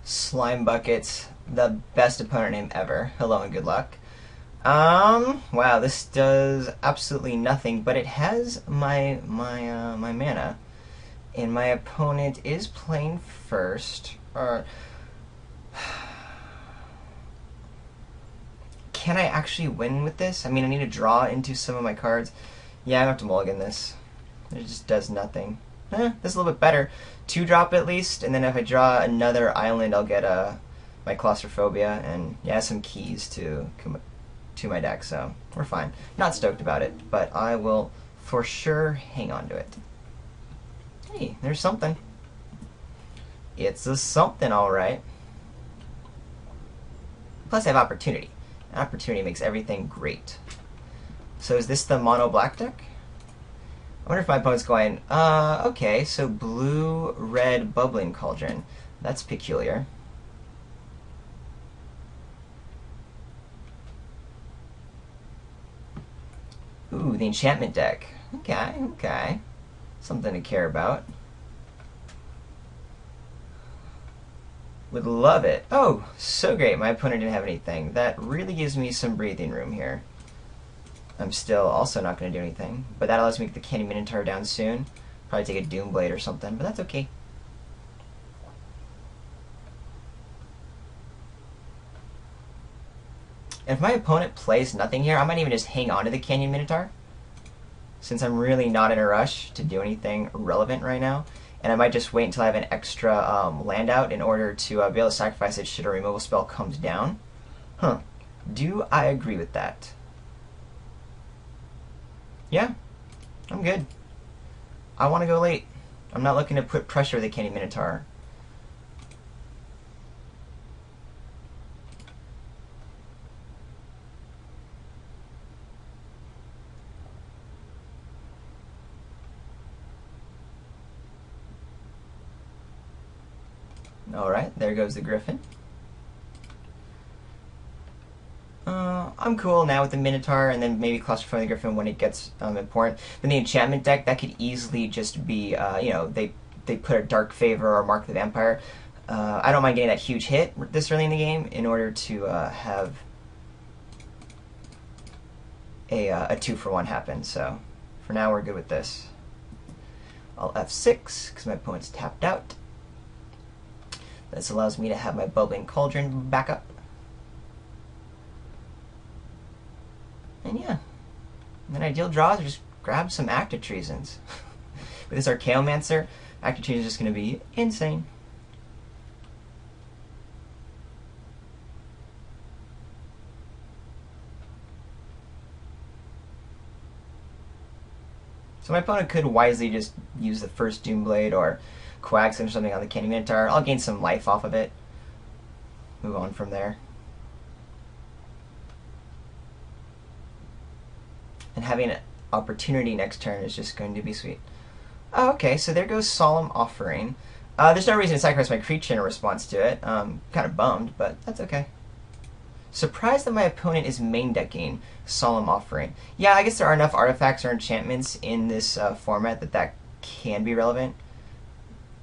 Slime Buckets, the best opponent name ever. Hello and good luck. Wow, this does absolutely nothing, but it has my mana, and my opponent is playing first. Or can I actually win with this? I mean, I need to draw into some of my cards. Yeah, I have to mulligan this. It just does nothing. This is a little bit better. 2-drop at least, and then if I draw another island, I'll get my claustrophobia and yeah, some keys to my deck. So we're fine. Not stoked about it, but I will for sure hang on to it. Hey, there's something. It's a something, all right. Plus, I have opportunity. Opportunity makes everything great. So is this the mono black deck? I wonder if my opponent's going, okay, so blue, red, bubbling cauldron. That's peculiar. Ooh, the enchantment deck. Okay, okay. Something to care about. Would love it. Oh, so great. My opponent didn't have anything. That really gives me some breathing room here. I'm still also not going to do anything, but that allows me to get the Candy Minotaur down soon. Probably take a Doomblade or something, but that's okay. And if my opponent plays nothing here, I might even just hang on to the Canyon Minotaur, since I'm really not in a rush to do anything relevant right now. And I might just wait until I have an extra land out in order to be able to sacrifice it should a removal spell comes down. Huh. Do I agree with that? Yeah, I'm good. I want to go late. I'm not looking to put pressure with the Candy Minotaur. Alright, there goes the Griffin. I'm cool now with the Minotaur, and then maybe Claustrophobia Griffin when it gets important. Then the enchantment deck, that could easily just be, they put a Dark Favor or Mark the Vampire. I don't mind getting that huge hit this early in the game in order to have a 2-for-1 happen. So for now, we're good with this. I'll F6 because my opponent's tapped out. This allows me to have my Bubbling Cauldron back up. And yeah, and then ideal draws are just grab some Act of Treasons. With this Archaeomancer, Act of Treasons is just going to be insane. So my opponent could wisely just use the first Doomblade or Coax or something on the Candy Minotaur. I'll gain some life off of it. Move on from there. And having an opportunity next turn is just going to be sweet. Oh, okay, so there goes Solemn Offering. There's no reason to sacrifice my creature in response to it. Kind of bummed, but that's okay. Surprised that my opponent is main decking Solemn Offering. Yeah, I guess there are enough artifacts or enchantments in this format that can be relevant.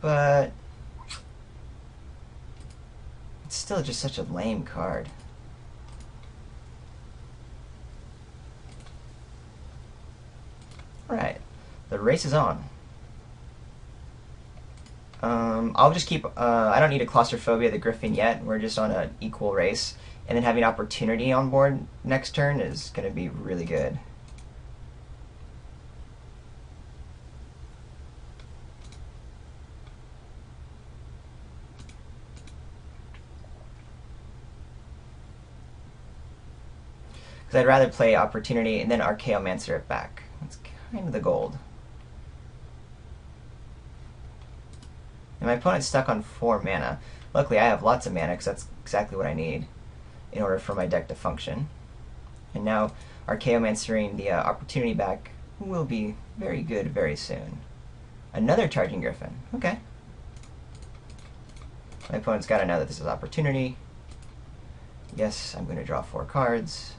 But it's still just such a lame card. Alright, the race is on. I'll just keep, I don't need a Claustrophobia of the Griffin yet. We're just on an equal race. And then having opportunity on board next turn is going to be really good. Because I'd rather play opportunity and then Archaeomancer it back. That's kind of the gold. And my opponent's stuck on 4 mana. Luckily, I have lots of mana because that's exactly what I need in order for my deck to function. And now Archaeomancering the opportunity back will be very good very soon. Another Charging Griffin. Okay. My opponent's got to know that this is opportunity. Yes, I'm going to draw 4 cards.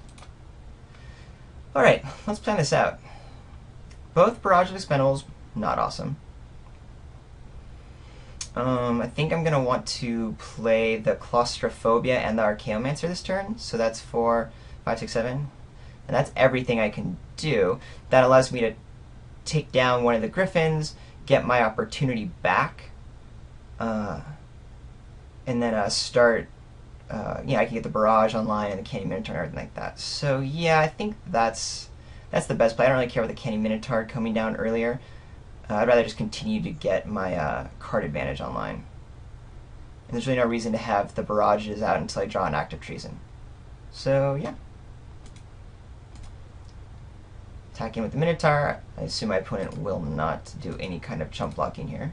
Alright, let's plan this out. Both Barrage of Expendables, not awesome. I think I'm going to want to play the Claustrophobia and the Archaeomancer this turn. So that's 4, 5, 6, 7. And that's everything I can do. That allows me to take down one of the Griffins, get my opportunity back, and then start... yeah, I can get the Barrage online and the Candy Minotaur and everything like that. So yeah, I think that's the best play. I don't really care about the Candy Minotaur coming down earlier. I'd rather just continue to get my card advantage online. And there's really no reason to have the Barrages out until I draw an Act of Treason. So yeah. Attacking with the Minotaur. I assume my opponent will not do any kind of chump blocking here.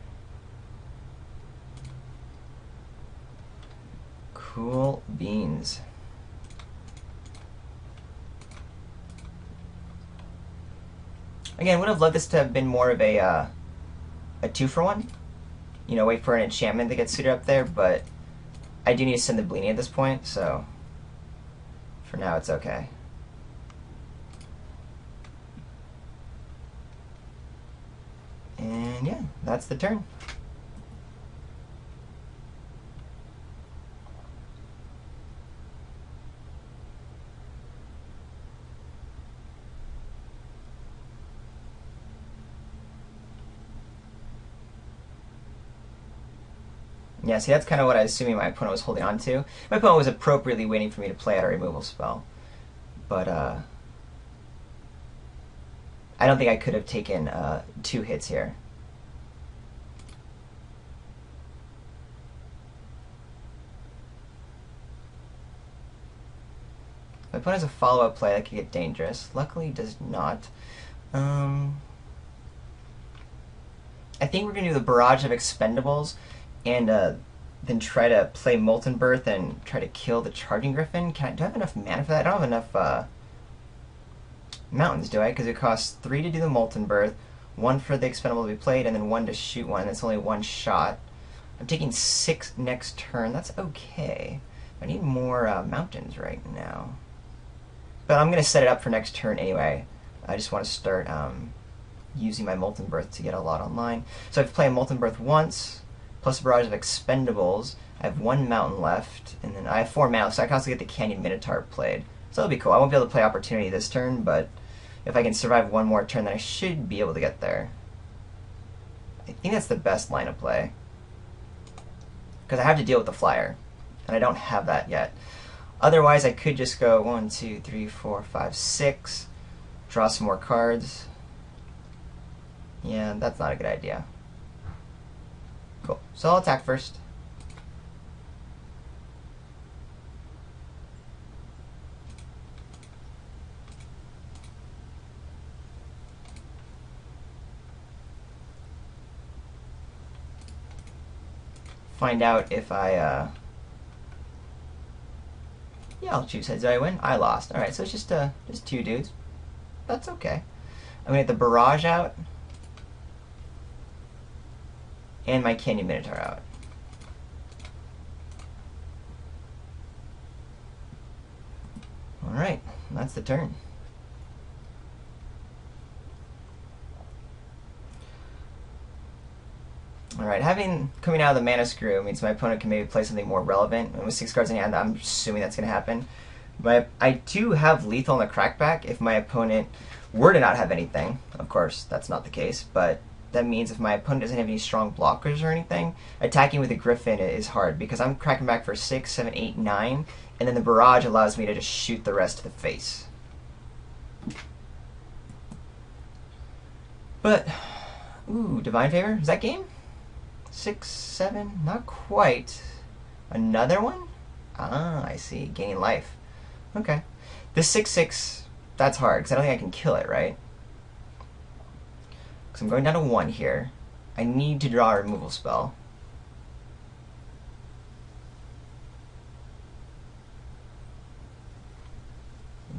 Cool beans. Again, would have loved this to have been more of a 2-for-1. You know, wait for an enchantment that gets suited up there, but I do need to send the Bleeding at this point, so for now it's okay. And yeah, that's the turn. Yeah, see, that's kind of what I was assuming my opponent was holding on to. My opponent was appropriately waiting for me to play out a removal spell. But, I don't think I could have taken 2 hits here. My opponent has a follow-up play that could get dangerous. Luckily, does not. I think we're going to do the Barrage of Expendables and then try to play Molten Birth and try to kill the Charging Griffin. Do I have enough mana for that? I don't have enough mountains, do I? Because it costs 3 to do the Molten Birth, 1 for the Expendable to be played, and then 1 to shoot one. That's only 1 shot. I'm taking 6 next turn. That's okay. I need more mountains right now. But I'm going to set it up for next turn anyway. I just want to start using my Molten Birth to get a lot online. So I've played Molten Birth once, plus a Barrage of Expendables. I have 1 mountain left, and then I have 4 mana, so I can also get the Canyon Minotaur played. So that'll be cool. I won't be able to play Opportunity this turn, but if I can survive 1 more turn, then I should be able to get there. I think that's the best line of play. Because I have to deal with the flyer, and I don't have that yet. Otherwise, I could just go 1, 2, 3, 4, 5, 6, draw some more cards. Yeah, that's not a good idea. Cool. So I'll attack first. Find out if I, yeah, I'll choose heads. Did I win? I lost. Alright, so it's just 2 dudes. That's okay. I'm gonna get the Barrage out. And my Canyon Minotaur out. Alright, that's the turn. Alright, coming out of the Mana Screw means my opponent can maybe play something more relevant. And with 6 cards in hand, I'm assuming that's going to happen. But I do have Lethal in the Crackback if my opponent were to not have anything. Of course, that's not the case, but that means if my opponent doesn't have any strong blockers or anything, attacking with a Griffin is hard because I'm cracking back for 6, 7, 8, 9, and then the Barrage allows me to just shoot the rest of the face. But, ooh, Divine Favor? Is that game? 6, 7, not quite. Another one? Ah, I see. Gaining life. Okay. The 6/6, that's hard, because I don't think I can kill it, right? Because I'm going down to 1 here. I need to draw a removal spell.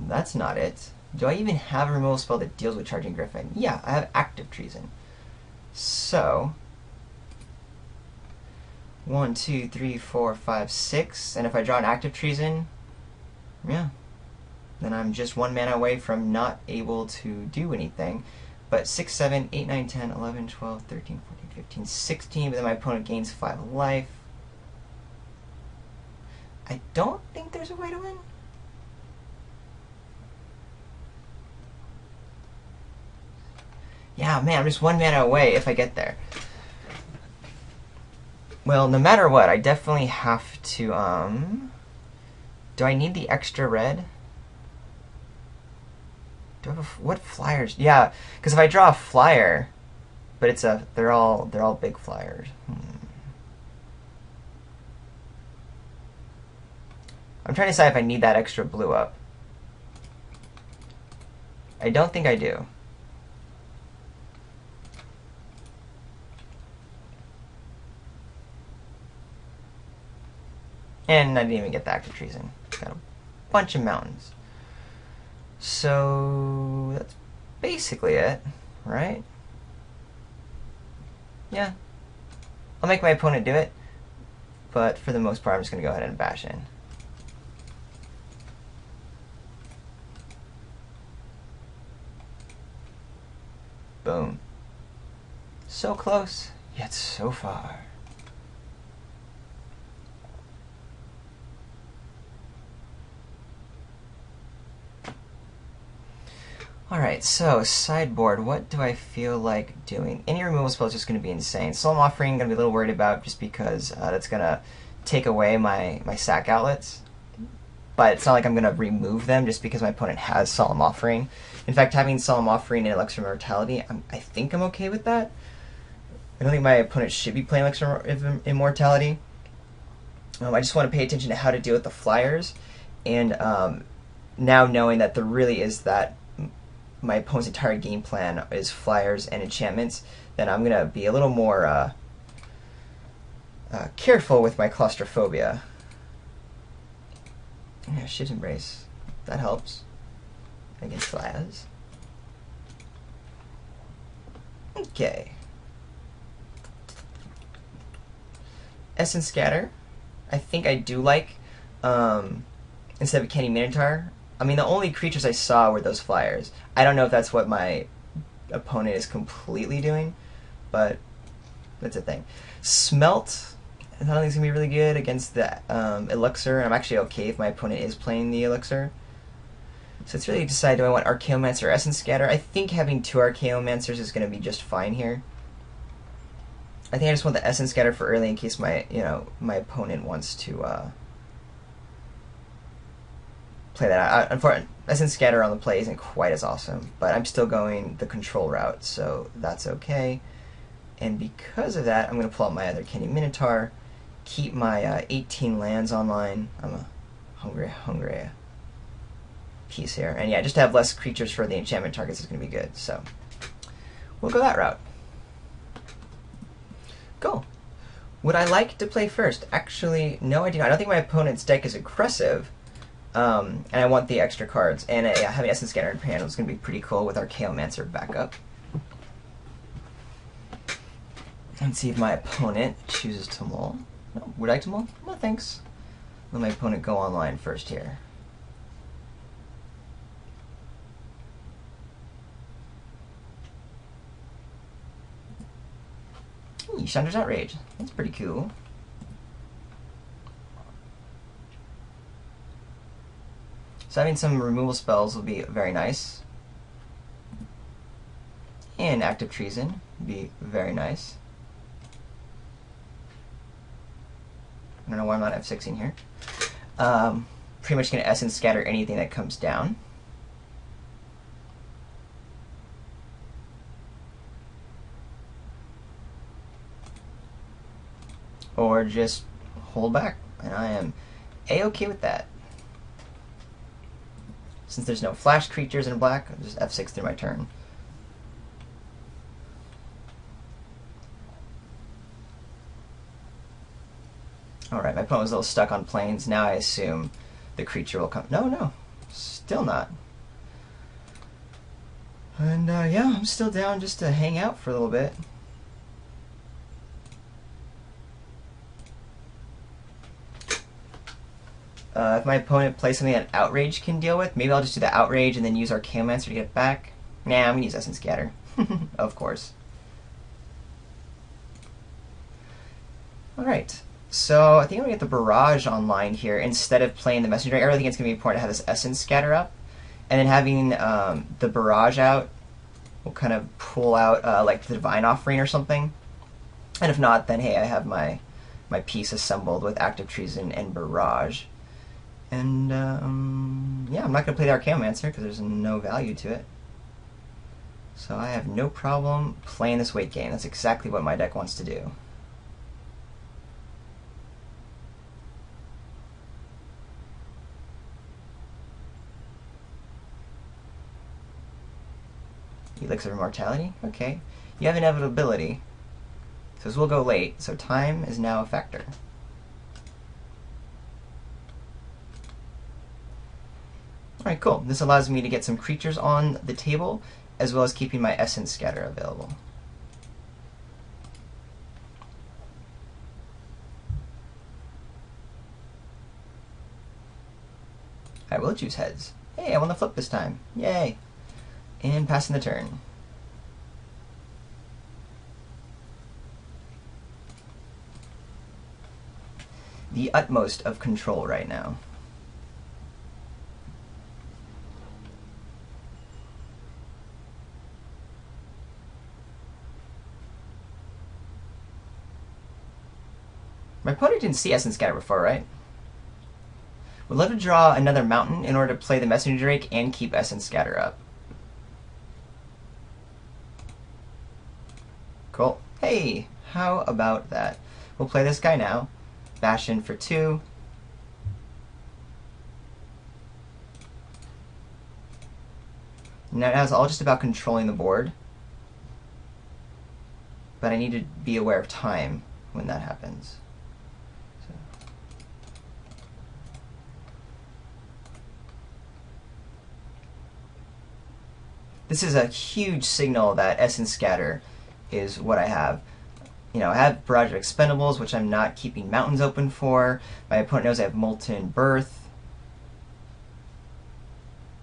That's not it. Do I even have a removal spell that deals with Charging Griffin? Yeah, I have Act of Treason. So 1, 2, 3, 4, 5, 6. And if I draw an Act of Treason, yeah, then I'm just 1 mana away from not able to do anything. But 6, 7, 8, 9, 10, 11, 12, 13, 14, 15, 16, but then my opponent gains 5 life. I don't think there's a way to win. Yeah, man, I'm just 1 mana away if I get there. Well, no matter what, I definitely have to, do I need the extra red? Do I have what flyers? Yeah, because if I draw a flyer, but it's they're all big flyers. I'm trying to decide if I need that extra blue up. I don't think I do. And I didn't even get the active treason. Got a bunch of mountains. So that's basically it, right? Yeah. I'll make my opponent do it, but for the most part I'm just going to go ahead and bash in. Boom. So close, yet so far. Alright, so sideboard, what do I feel like doing? Any removal spell is just going to be insane. Solemn Offering, I'm going to be a little worried about just because that's going to take away my sack outlets. But it's not like I'm going to remove them just because my opponent has Solemn Offering. In fact, having Solemn Offering and Elixir of Immortality, I think I'm okay with that. I don't think my opponent should be playing Elixir of Immortality. I just want to pay attention to how to deal with the flyers. And now knowing that there really is that my opponent's entire game plan is flyers and enchantments, then I'm going to be a little more careful with my claustrophobia. Yeah, Shiv's Embrace. That helps against flyers. Okay. Essence Scatter. I think I do like, instead of a Candy Minotaur. I mean, the only creatures I saw were those flyers. I don't know if that's what my opponent is completely doing, but that's a thing. Smelt, I don't think it's going to be really good against the Elixir. I'm actually okay if my opponent is playing the Elixir. So it's really decide, do I want Archaeomancer or Essence Scatter? I think having 2 Archaeomancers is going to be just fine here. I think I just want the Essence Scatter for early in case my, my opponent wants to play that out. Unfortunately, Essence Scatter on the play isn't quite as awesome, but I'm still going the control route, so that's okay. And because of that, I'm going to pull out my other Candy Minotaur, keep my 18 lands online. I'm a hungry piece here. And yeah, just to have less creatures for the enchantment targets is going to be good, so we'll go that route. Cool. Would I like to play first? Actually, no, I do not. I don't think my opponent's deck is aggressive. And I want the extra cards. And having Essence Scatter in hand is going to be pretty cool with Archaeomancer backup. Let's see if my opponent chooses to mull. No, would I like to mull? No, thanks. Let my opponent go online first here. Chandra's Outrage. That's pretty cool. So having some removal spells will be very nice. And Active Treason would be very nice. I don't know why I'm not F6ing here. Pretty much going to Essence Scatter anything that comes down. Or just hold back, and I am A-okay with that. Since there's no flash creatures in black, I'll just F6 through my turn. Alright, my opponent was a little stuck on planes. Now I assume the creature will come. No, still not. And yeah, I'm still down just to hang out for a little bit. If my opponent plays something that Outrage can deal with, maybe I'll just do the Outrage and then use Archaeomancer to get it back. Nah, I'm going to use Essence Scatter. Of course. Alright, so I think I'm going to get the Barrage online here instead of playing the Messenger. I really think it's going to be important to have this Essence Scatter up. And then having the Barrage out will kind of pull out like the Divine Offering or something. And if not, then hey, I have my piece assembled with Active Treason and Barrage. And yeah, I'm not going to play the Archaeomancer because there's no value to it. So I have no problem playing this weight game. That's exactly what my deck wants to do. Elixir of Immortality? Okay. You have Inevitability. So this will go late, so time is now a factor. Alright, cool. This allows me to get some creatures on the table, as well as keeping my Essence Scatter available. I will choose heads. Hey, I won the flip this time. Yay! And passing the turn. The utmost of control right now. My opponent didn't see Essence Scatter before, right? Would love to draw another mountain in order to play the Messenger Drake and keep Essence Scatter up. Cool. Hey, how about that? We'll play this guy now. Bash in for 2. Now it's all just about controlling the board. But I need to be aware of time when that happens. This is a huge signal that Essence Scatter is what I have. You know, I have Barrage of Expendables, which I'm not keeping mountains open for. My opponent knows I have Molten Birth.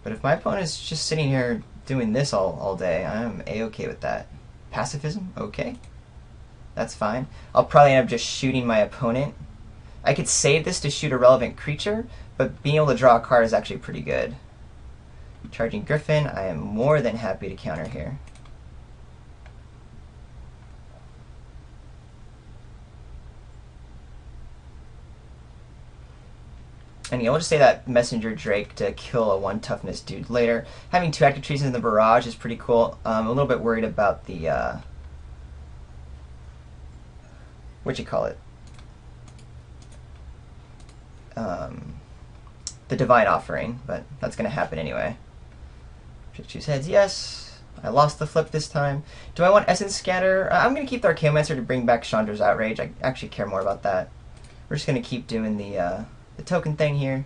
But if my opponent is just sitting here doing this all day, I'm A-okay with that. Pacifism? Okay. That's fine. I'll probably end up just shooting my opponent. I could save this to shoot a relevant creature, but being able to draw a card is actually pretty good. Charging Griffin, I am more than happy to counter here. And yeah, we'll just say that Messenger Drake to kill a 1 toughness dude later. Having 2 Active Treason in the Barrage is pretty cool. I'm a little bit worried about the the Divine Offering, but that's going to happen anyway. Choose heads, yes. I lost the flip this time. Do I want Essence Scatter? I'm going to keep the Archaeomancer to bring back Chandra's Outrage. I actually care more about that. We're just going to keep doing the token thing here.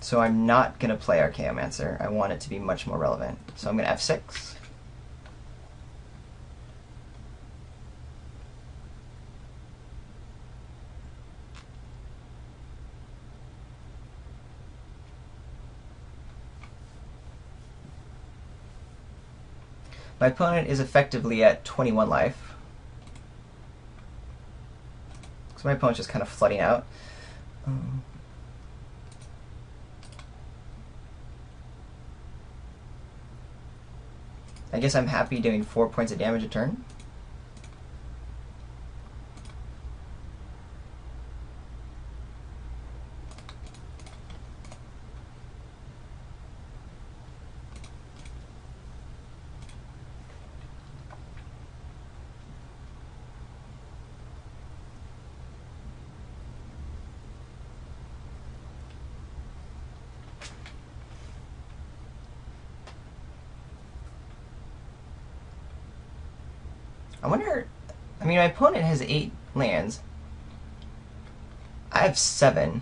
So I'm not going to play Archaeomancer. I want it to be much more relevant. So I'm going to F6. My opponent is effectively at 21 life. So my opponent's just kind of flooding out. I guess I'm happy doing 4 points of damage a turn. I wonder, I mean, my opponent has 8 lands. I have 7.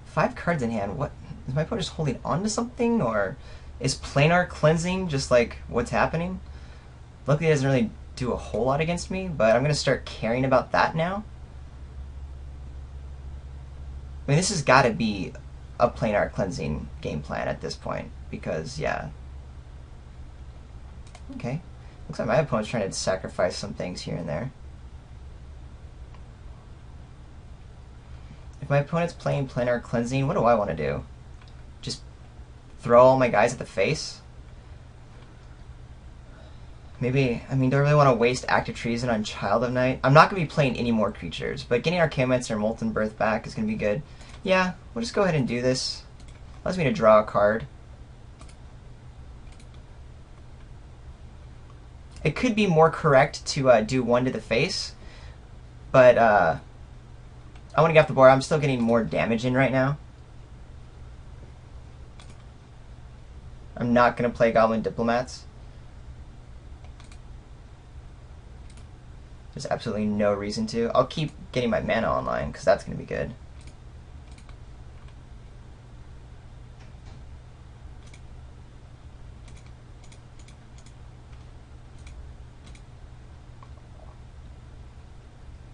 5 cards in hand. What, is my opponent just holding on to something, or is Planar Cleansing just like what's happening? Luckily it doesn't really do a whole lot against me, but I'm going to start caring about that now. I mean, this has got to be a Planar Cleansing game plan at this point, because, yeah. Okay. Looks like my opponent's trying to sacrifice some things here and there. If my opponent's playing planar cleansing, what do I want to do? Just throw all my guys at the face? Maybe, I mean, do I really want to waste Active Treason on Child of Night? I'm not going to be playing any more creatures, but getting Archaeomancer and Molten Birth back is going to be good. Yeah, we'll just go ahead and do this. Allows me to draw a card. It could be more correct to do one to the face, but I want to get off the board. I'm still getting more damage in right now. I'm not going to play Goblin Diplomats. There's absolutely no reason to. I'll keep getting my mana online, because that's going to be good.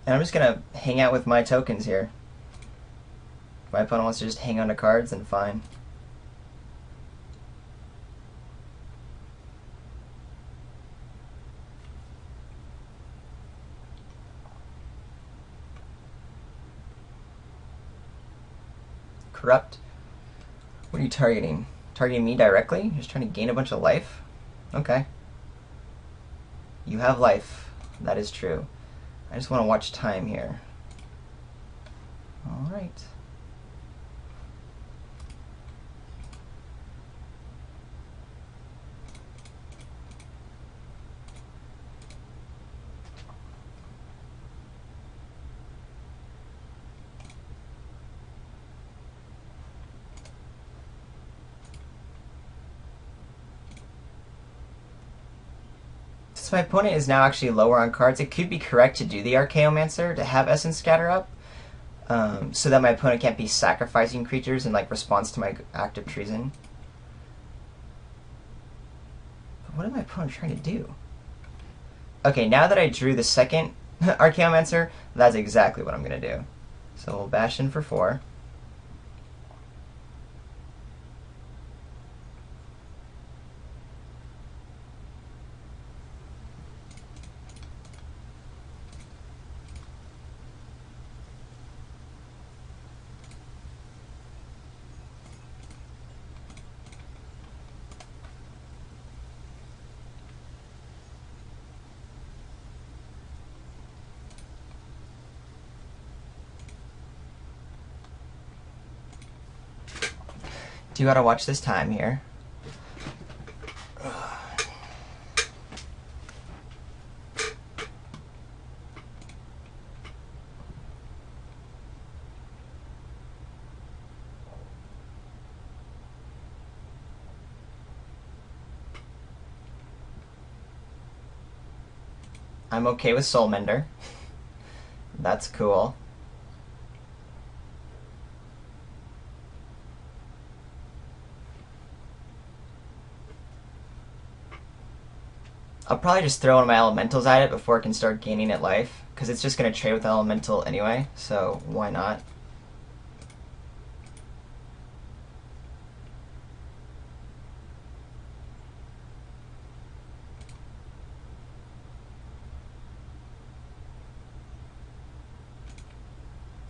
And I'm just going to hang out with my tokens here. If my opponent wants to just hang on to cards, then fine. Corrupt. What are you targeting? Targeting me directly? Just trying to gain a bunch of life? Okay. You have life. That is true. I just want to watch time here. Alright. So my opponent is now actually lower on cards. It could be correct to do the Archaeomancer to have Essence Scatter up, so that my opponent can't be sacrificing creatures in like response to my Active Treason. But what is my opponent trying to do? Okay, now that I drew the second Archaeomancer, that's exactly what I'm going to do. So we'll bash in for 4. Do you gotta watch this time here? I'm okay with Soulmender. That's cool. I'll probably just throw one of my elementals at it before it can start gaining it life, because it's just going to trade with elemental anyway, so why not?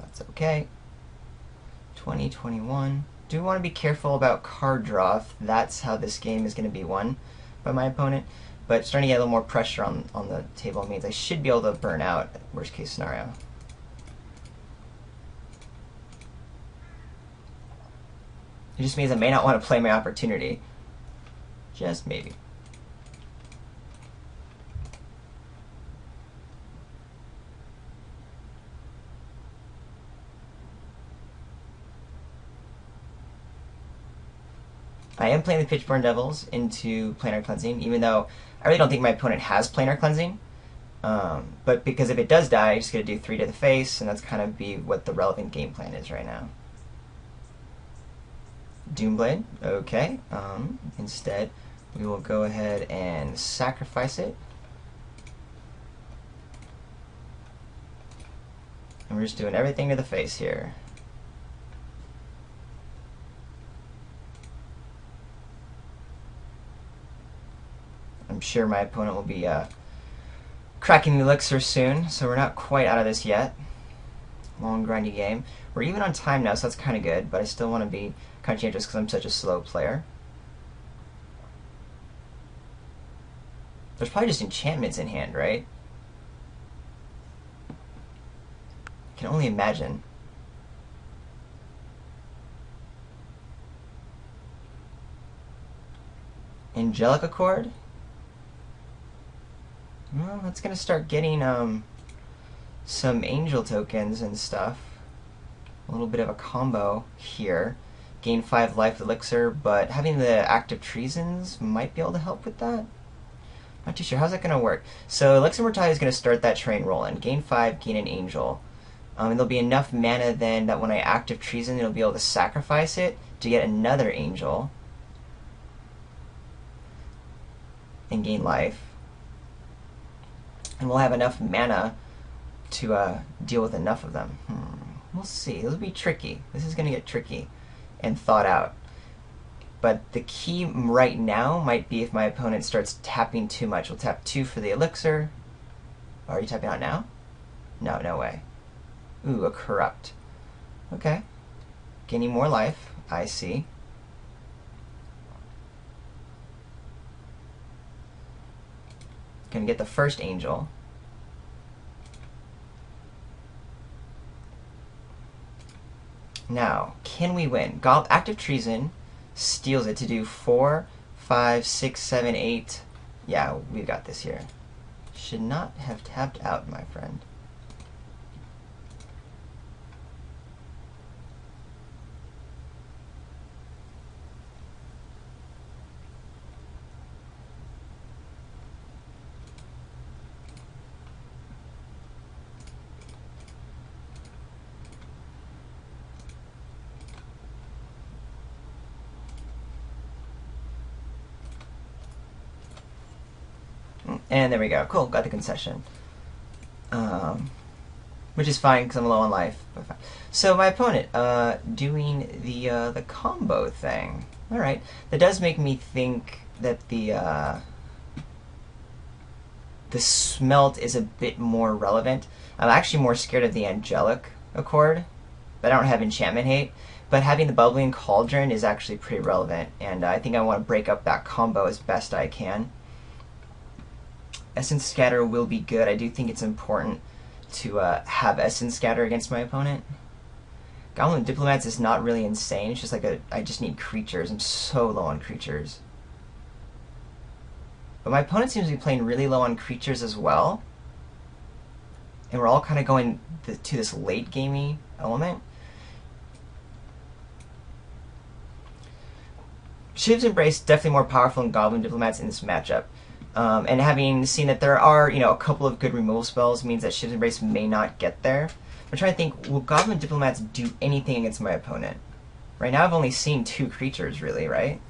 That's okay. 2021. Do want to be careful about card draw if that's how this game is going to be won by my opponent. But starting to get a little more pressure on the table means I should be able to burn out, worst case scenario. It just means I may not want to play my opportunity. Just maybe. I am playing the Pitchborn Devils into Planar Cleansing, even though I really don't think my opponent has Planar Cleansing. But because if it does die, I'm just going to do 3 to the face, and that's kind of be what the relevant game plan is right now. Doomblade, okay. Instead, we will go ahead and sacrifice it. And we're just doing everything to the face here. I'm sure my opponent will be cracking the elixir soon, so we're not quite out of this yet. Long, grindy game. We're even on time now, so that's kind of good, but I still want to be conscientious because I'm such a slow player. There's probably just enchantments in hand, right? I can only imagine. Angelic Accord? Well, that's going to start getting some angel tokens and stuff. A little bit of a combo here. Gain 5 life elixir, but having the active treasons might be able to help with that. Not too sure. How's that going to work? So Elixir Mortality is going to start that train rolling. Gain 5, gain an angel. And there'll be enough mana then that when I active treason, it'll be able to sacrifice it to get another angel. And gain life. And we'll have enough mana to deal with enough of them. We'll see. It'll be tricky. This is going to get tricky and thought out. But the key right now might be if my opponent starts tapping too much. We'll tap 2 for the elixir. Are you tapping out now? No, no way. Ooh, a corrupt. Okay. Gaining more life. I see. Gonna get the first angel. Now, can we win? Active Treason steals it to do 4, 5, 6, 7, 8. Yeah, we've got this here. Should not have tapped out, my friend. And there we go. Cool, got the concession. Which is fine because I'm low on life. But fine. So my opponent doing the combo thing. All right, that does make me think that the smelt is a bit more relevant. I'm actually more scared of the angelic accord, but I don't have enchantment hate. But having the bubbling cauldron is actually pretty relevant, and I think I want to break up that combo as best I can. Essence Scatter will be good. I do think it's important to have Essence Scatter against my opponent. Goblin Diplomats is not really insane. It's just like I just need creatures. I'm so low on creatures. But my opponent seems to be playing really low on creatures as well. And we're all kind of going to this late gamey element. Shiv's Embrace definitely more powerful than Goblin Diplomats in this matchup. And having seen that there are, a couple of good removal spells means that Shiv's Embrace may not get there. I'm trying to think, will Goblin Diplomats do anything against my opponent? Right now I've only seen 2 creatures, really, right?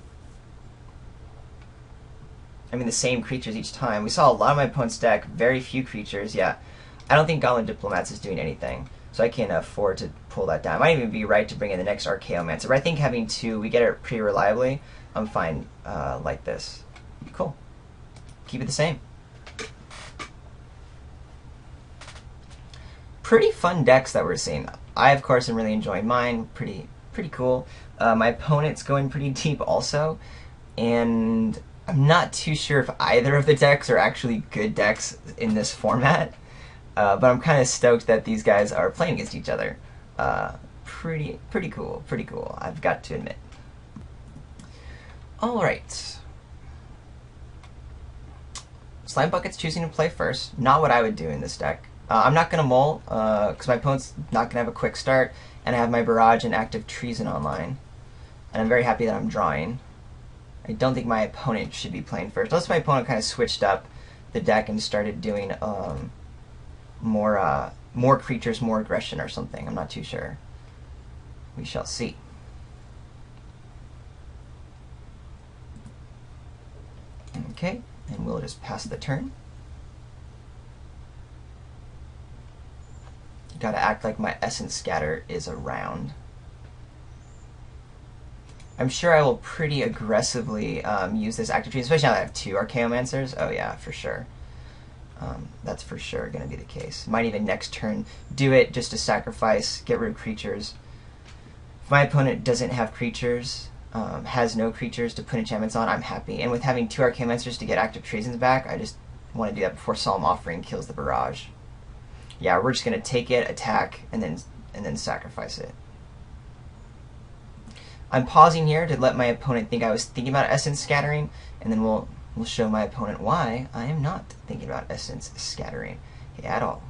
I mean, the same creatures each time. We saw a lot of my opponent's deck, very few creatures, yeah. I don't think Goblin Diplomats is doing anything, so I can't afford to pull that down. I might even be right to bring in the next Archaeomancer, but I think having 2, we get it pretty reliably. I'm fine like this. Cool. Keep it the same. Pretty fun decks that we're seeing. I, of course, am really enjoying mine. Pretty cool. My opponent's going pretty deep also, and I'm not too sure if either of the decks are actually good decks in this format, but I'm kind of stoked that these guys are playing against each other. Pretty cool. Pretty cool, I've got to admit. All right. Slime Bucket's choosing to play first. Not what I would do in this deck. I'm not going to mull, because my opponent's not going to have a quick start, and I have my Barrage and Active Treason online. And I'm very happy that I'm drawing. I don't think my opponent should be playing first. Unless my opponent kind of switched up the deck and started doing more creatures, more aggression or something. I'm not too sure. We shall see. Okay, and we'll just pass the turn. Gotta act like my Essence Scatter is around. I'm sure I will pretty aggressively use this active trees, especially now that I have 2 Archaeomancers. Oh yeah, for sure. That's for sure going to be the case. Might even next turn do it just to sacrifice, get rid of creatures. If my opponent doesn't have creatures, has no creatures to put enchantments on, I'm happy. And with having 2 Archaeomancers to get active treasons back, I just want to do that before Solemn Offering kills the barrage. Yeah, we're just going to take it, attack, and then sacrifice it. I'm pausing here to let my opponent think I was thinking about Essence Scattering, and then we'll show my opponent why I am not thinking about Essence Scattering at all.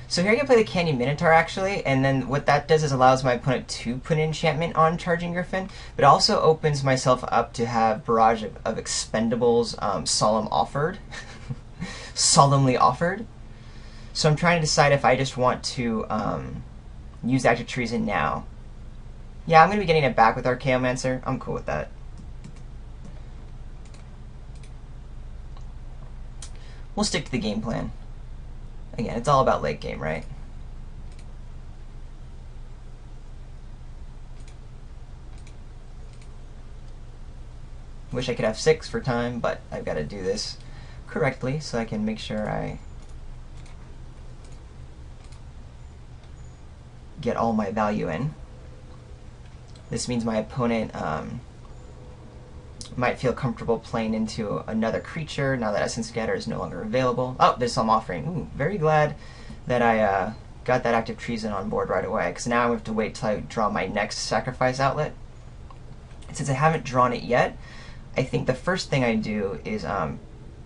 So here I can play the Canyon Minotaur, actually, and then what that does is allows my opponent to put an enchantment on Charging Griffin, but it also opens myself up to have Barrage of Expendables Solemn Offered. Solemnly Offered. So I'm trying to decide if I just want to use Active Treason now. Yeah, I'm going to be getting it back with Archaeomancer. I'm cool with that. We'll stick to the game plan. Again, it's all about late game, right? Wish I could have 6 for time, but I've got to do this correctly so I can make sure I get all my value in. This means my opponent might feel comfortable playing into another creature now that Essence Scatter is no longer available. Oh, there's some offering. Ooh, very glad that I got that Active Treason on board right away, because now I have to wait till I draw my next sacrifice outlet. And since I haven't drawn it yet, I think the first thing I do is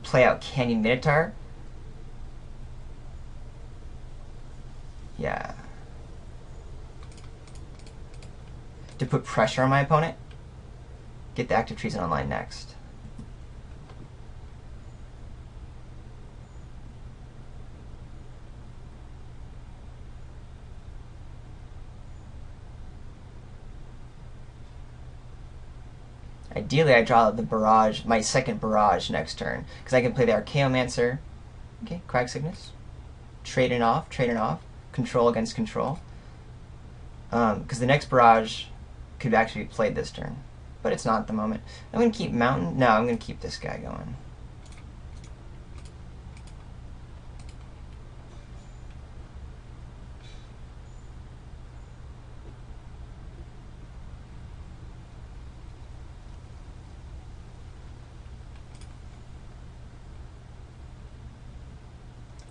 play out Canyon Minotaur. Yeah. To put pressure on my opponent. Get the Active Treason online next. Ideally, I draw the barrage, my second barrage next turn, because I can play the Archaeomancer. Okay, Crag Cygnus. Trading off, control against control. Because the next barrage could actually be played this turn, but it's not at the moment. I'm going to keep Mountain. No, I'm going to keep this guy going.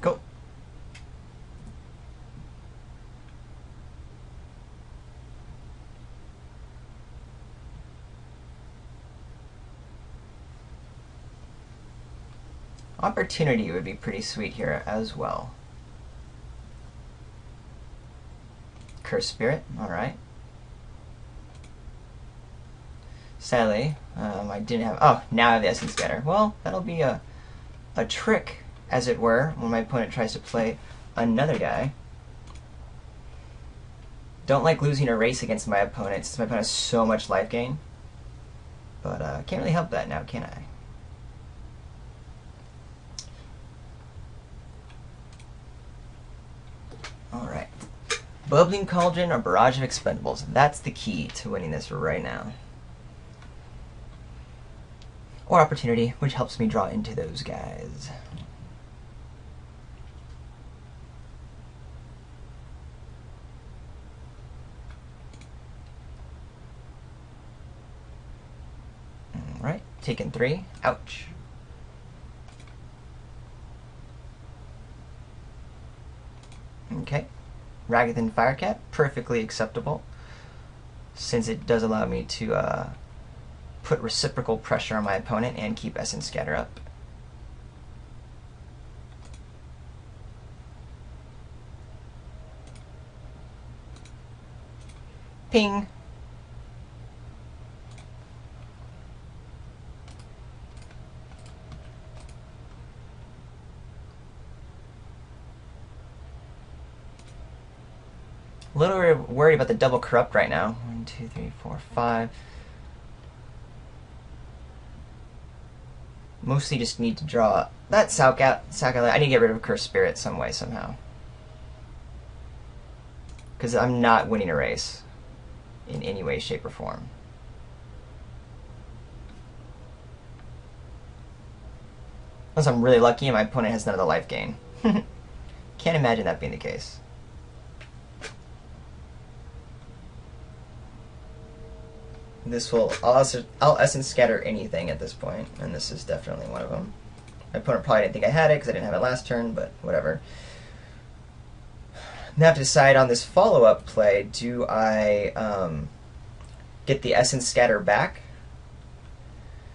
Go. Opportunity would be pretty sweet here as well. Curse Spirit, alright. Sadly, I didn't have... Oh, now I have the Essence Scatter. Well, that'll be a trick, as it were, when my opponent tries to play another guy. Don't like losing a race against my opponent, since my opponent has so much life gain. But can't really help that now, can I? Alright. Bubbling Cauldron or Barrage of Expendables. That's the key to winning this right now. Or Opportunity, which helps me draw into those guys. Alright, taking 3. Ouch. Okay. Ragathan Firecat, perfectly acceptable, since it does allow me to put reciprocal pressure on my opponent and keep Essence Scatter up. Ping! A little worried about the double corrupt right now. 1, 2, 3, 4, 5. Mostly just need to draw that sack outlet, I need to get rid of a Cursed Spirit some way, somehow. Because I'm not winning a race in any way, shape, or form. Unless I'm really lucky and my opponent has none of the life gain. Can't imagine that being the case. This will... I'll Essence Scatter anything at this point, and this is definitely one of them. My opponent probably didn't think I had it because I didn't have it last turn, but whatever. Now I have to decide on this follow-up play. Do I get the Essence Scatter back?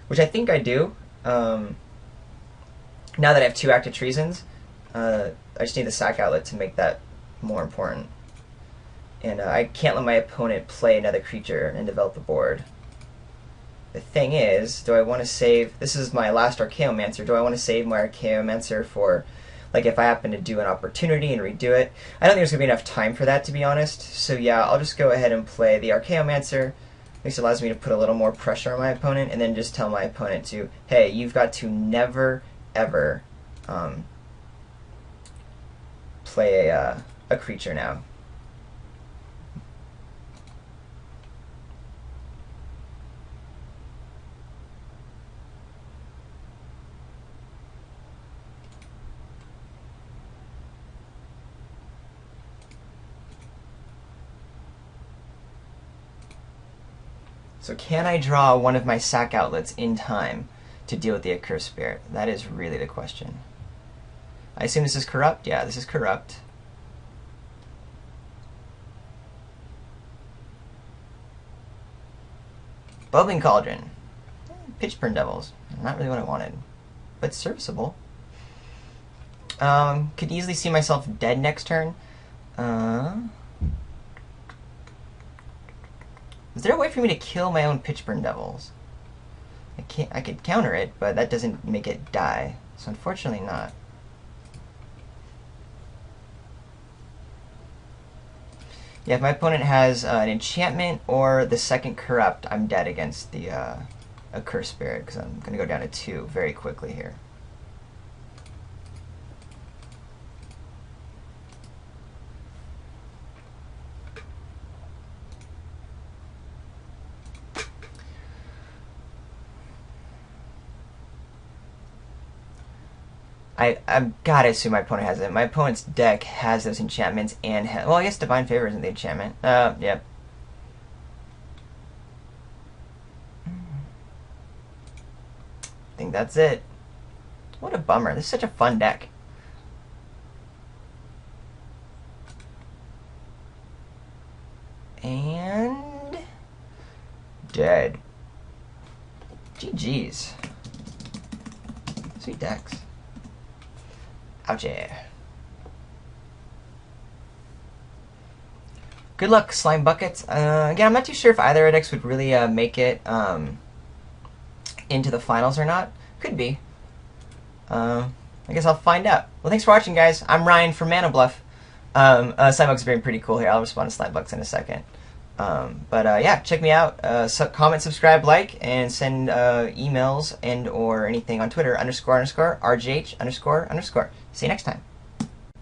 Which I think I do. Now that I have 2 active Treasons, I just need the sack outlet to make that more important. And I can't let my opponent play another creature and develop the board. The thing is, do I want to save... This is my last Archaeomancer. Do I want to save my Archaeomancer for... Like, if I happen to do an opportunity and redo it? I don't think there's going to be enough time for that, to be honest. So yeah, I'll just go ahead and play the Archaeomancer. At least it allows me to put a little more pressure on my opponent, and then just tell my opponent to, hey, you've got to never, ever play a creature now. So can I draw one of my sack outlets in time to deal with the Accursed Spirit? That is really the question. I assume this is corrupt? Yeah, this is corrupt. Bubbling Cauldron. Pitchburn Devils. Not really what I wanted, but serviceable. Could easily see myself dead next turn. Is there a way for me to kill my own Pitchburn Devils? I could counter it, but that doesn't make it die. So unfortunately not. Yeah, if my opponent has an enchantment or the second corrupt, I'm dead against the Accursed Spirit, because I'm going to go down to 2 very quickly here. I've got to assume my opponent has it. My opponent's deck has those enchantments and... well, I guess Divine Favor isn't the enchantment. Yep. I think that's it. What a bummer. This is such a fun deck. And... dead. GG's. Sweet decks. Ouchie. Good luck, Slime Buckets. Again, I'm not too sure if either decks would really make it into the finals or not. Could be. I guess I'll find out. Well, thanks for watching, guys. I'm Ryan from Mana Bluff. Slime Buckets are being pretty cool here. I'll respond to Slime Buckets in a second. Yeah, check me out. Comment, subscribe, like, and send emails and or anything on Twitter __RGH __. See you next time.